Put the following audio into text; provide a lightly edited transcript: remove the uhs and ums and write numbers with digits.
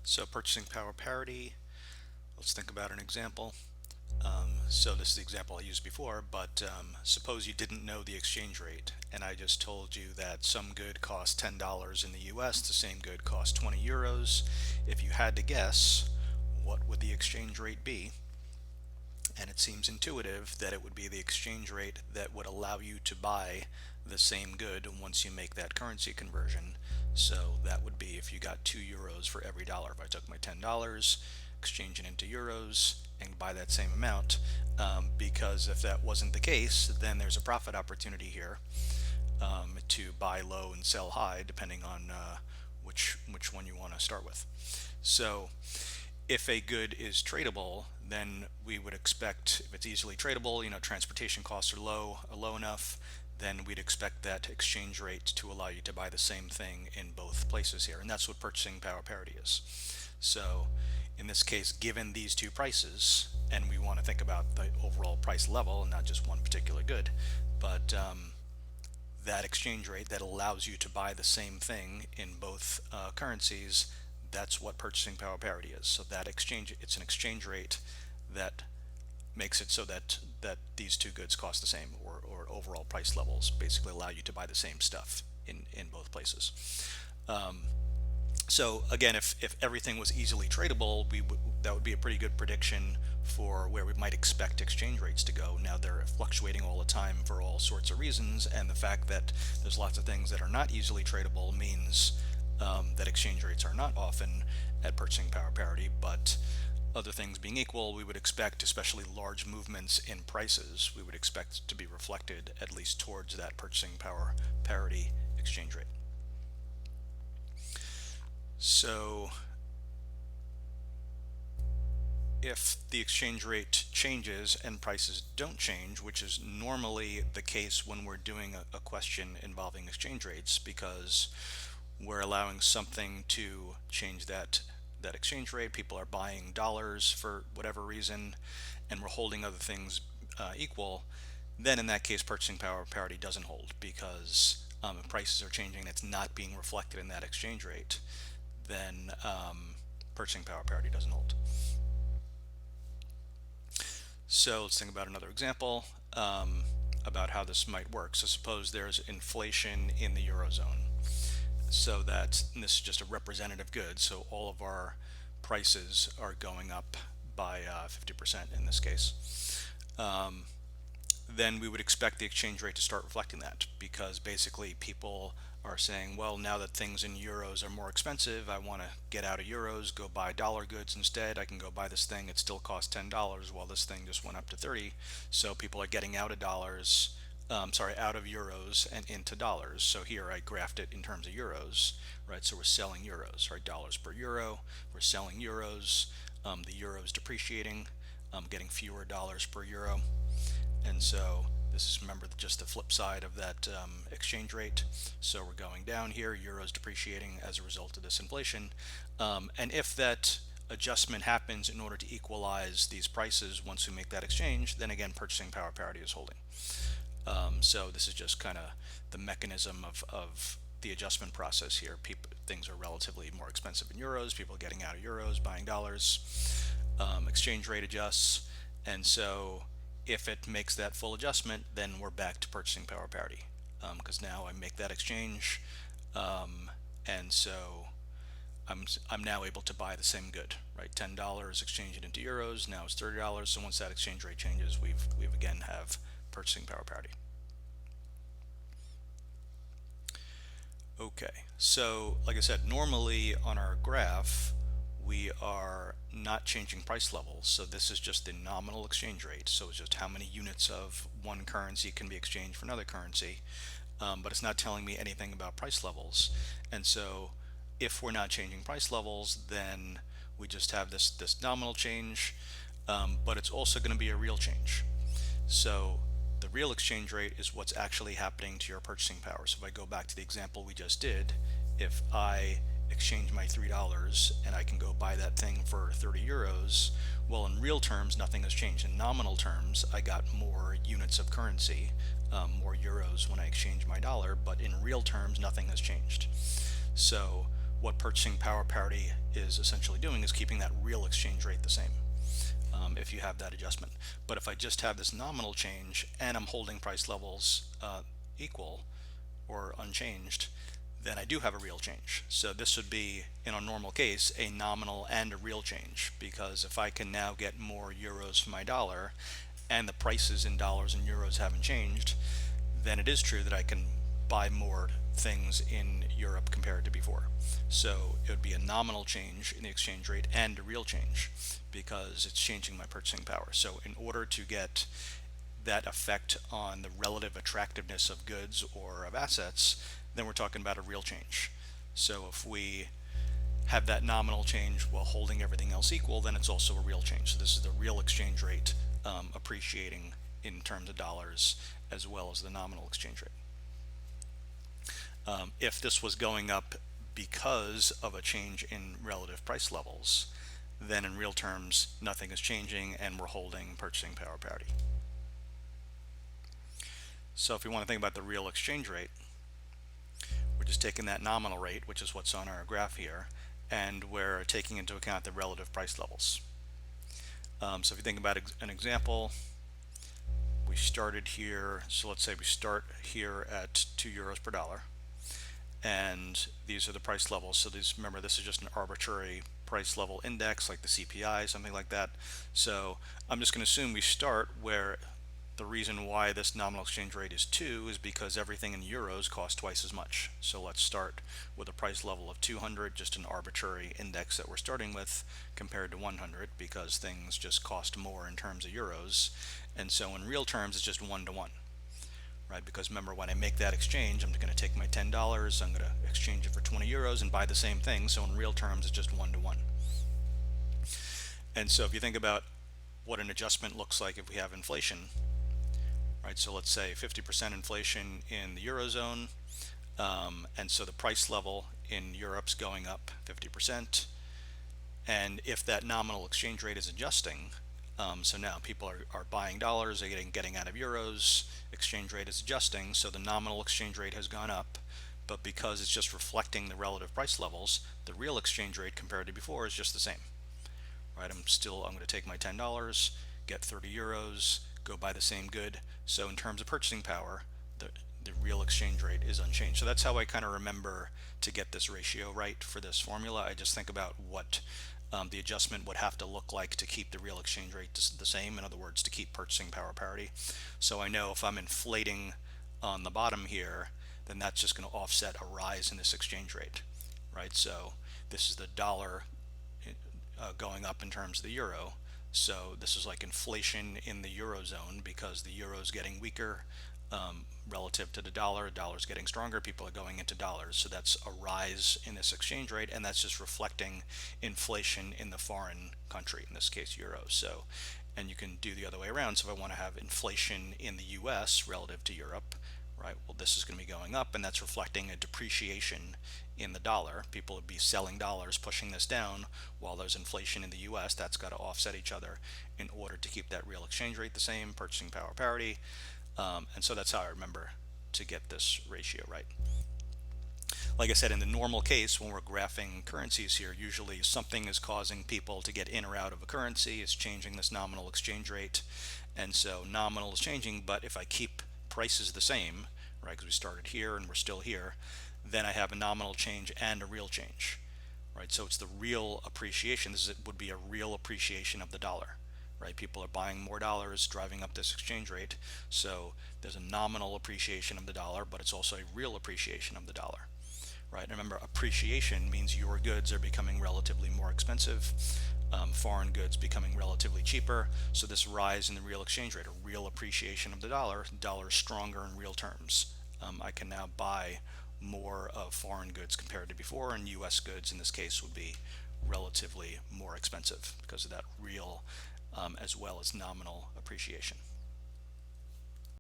So purchasing power parity, let's think about an example. So this is the example I used before, but suppose you didn't know the exchange rate, and I just told you that some good costs $10 in the US, the same good costs 20 euros. If you had to guess, what would the exchange rate be? And it seems intuitive that it would be the exchange rate that would allow you to buy the same good once you make that currency conversion. So that would be if you got 2 euros for every dollar. If I took my $10, exchange it into euros, and buy that same amount, because if that wasn't the case, then there's a profit opportunity here, to buy low and sell high, depending on which one you want to start with. So if a good is tradable, then we would expect, if it's easily tradable, transportation costs are low enough, then we'd expect that exchange rate to allow you to buy the same thing in both places here. And that's what purchasing power parity is. So in this case, given these two prices, and we want to think about the overall price level and not just one particular good, but that exchange rate that allows you to buy the same thing in both currencies, that's what purchasing power parity is. So that exchange, it's an exchange rate that makes it so that these two goods cost the same, or overall price levels basically allow you to buy the same stuff in both places. So again, if everything was easily tradable, that would be a pretty good prediction for where we might expect exchange rates to go. Now they're fluctuating all the time for all sorts of reasons, and the fact that there's lots of things that are not easily tradable means that exchange rates are not often at purchasing power parity. But other things being equal, we would expect, especially large movements in prices, we would expect to be reflected at least towards that purchasing power parity exchange rate. So if the exchange rate changes and prices don't change, which is normally the case when we're doing a question involving exchange rates, because we're allowing something to change that exchange rate. People are buying dollars for whatever reason, and we're holding other things equal. Then in that case, purchasing power parity doesn't hold, because if prices are changing and it's not being reflected in that exchange rate, then purchasing power parity doesn't hold. So let's think about another example about how this might work. So suppose there's inflation in the Eurozone. So and this is just a representative good, so all of our prices are going up by 50% in this case. Then we would expect the exchange rate to start reflecting that, because basically people are saying, well, now that things in euros are more expensive, I want to get out of euros, go buy dollar goods instead. I can go buy this thing, it still costs $10 while this thing just went up to 30. So people are getting out of out of euros and into dollars. So here I graphed it in terms of euros, right? So we're selling euros, right? Dollars per euro, we're selling euros. The euro is depreciating, getting fewer dollars per euro. And so this is, remember, just the flip side of that exchange rate. So we're going down here, euros depreciating as a result of this inflation. And if that adjustment happens in order to equalize these prices once we make that exchange, then again, purchasing power parity is holding. So this is just kind of the mechanism of the adjustment process here. Things are relatively more expensive in euros, people are getting out of euros, buying dollars, exchange rate adjusts, and so if it makes that full adjustment, then we're back to purchasing power parity, because now I make that exchange, and so I'm now able to buy the same good, right? $10, exchange it into euros, now it's $30. So once that exchange rate changes, we've again have purchasing power parity. Okay, so like I said, normally on our graph we are not changing price levels, so this is just the nominal exchange rate, so it's just how many units of one currency can be exchanged for another currency, but it's not telling me anything about price levels. And so if we're not changing price levels, then we just have this nominal change, but it's also going to be a real change. So the real exchange rate is what's actually happening to your purchasing power. So if I go back to the example we just did, if I exchange my $3 and I can go buy that thing for 30 euros, well, in real terms nothing has changed. In nominal terms, I got more units of currency, more euros when I exchange my dollar, but in real terms nothing has changed. So what purchasing power parity is essentially doing is keeping that real exchange rate the same, if you have that adjustment. But if I just have this nominal change and I'm holding price levels equal or unchanged, then I do have a real change. So this would be, in a normal case, a nominal and a real change, because if I can now get more euros for my dollar and the prices in dollars and euros haven't changed, then it is true that I can buy more things in Europe compared to before. So it would be a nominal change in the exchange rate and a real change because it's changing my purchasing power. So in order to get that effect on the relative attractiveness of goods or of assets, then we're talking about a real change. So if we have that nominal change while holding everything else equal, then it's also a real change. So this is the real exchange rate appreciating in terms of dollars as well as the nominal exchange rate. If this was going up because of a change in relative price levels, then in real terms nothing is changing and we're holding purchasing power parity. So if we want to think about the real exchange rate, we're just taking that nominal rate, which is what's on our graph here, and we're taking into account the relative price levels. So if you think about an example, we started here, so let's say we start here at 2 euros per dollar, and these are the price levels. So these, remember, this is just an arbitrary price level index like the CPI, something like that. So I'm just going to assume we start where the reason why this nominal exchange rate is 2 is because everything in euros costs twice as much. So let's start with a price level of 200, just an arbitrary index that we're starting with, compared to 100 because things just cost more in terms of euros. And so in real terms it's just 1 to 1, right? Because remember, when I make that exchange, I'm going to take my $10, I'm going to exchange it for 20 euros and buy the same thing. So in real terms it's just 1 to 1. And so if you think about what an adjustment looks like if we have inflation, right? So let's say 50% inflation in the Eurozone, and so the price level in Europe's going up 50%. And if that nominal exchange rate is adjusting, so now people are buying dollars, they're getting out of euros, exchange rate is adjusting, so the nominal exchange rate has gone up, but because it's just reflecting the relative price levels, the real exchange rate compared to before is just the same, right? I'm going to take my $10, get 30 euros, go buy the same good. So in terms of purchasing power, the real exchange rate is unchanged. So that's how I kind of remember to get this ratio right for this formula. I just think about what the adjustment would have to look like to keep the real exchange rate the same. In other words, to keep purchasing power parity. So I know if I'm inflating on the bottom here, then that's just going to offset a rise in this exchange rate, right? So this is the dollar going up in terms of the euro. So this is like inflation in the Eurozone because the euro is getting weaker relative to the dollar. Dollar's getting stronger, people are going into dollars. So that's a rise in this exchange rate, and that's just reflecting inflation in the foreign country, in this case euro. So, and you can do the other way around. So if I want to have inflation in the US relative to Europe, right, well, this is going to be going up, and that's reflecting a depreciation in the dollar. People would be selling dollars, pushing this down, while there's inflation in the US. That's got to offset each other in order to keep that real exchange rate the same, purchasing power parity. And so that's how I remember to get this ratio right. Like I said, in the normal case, when we're graphing currencies here, usually something is causing people to get in or out of a currency. It's changing this nominal exchange rate, and so nominal is changing, but if I keep prices the same, right, because we started here and we're still here, then I have a nominal change and a real change, right? So it's the real appreciation. Would be a real appreciation of the dollar, right? People are buying more dollars, driving up this exchange rate. So there's a nominal appreciation of the dollar, but it's also a real appreciation of the dollar, right? And remember, appreciation means your goods are becoming relatively more expensive, foreign goods becoming relatively cheaper. So this rise in the real exchange rate, a real appreciation of the dollar is stronger in real terms. I can now buy more of foreign goods compared to before, and US goods in this case would be relatively more expensive because of that real as well as nominal appreciation.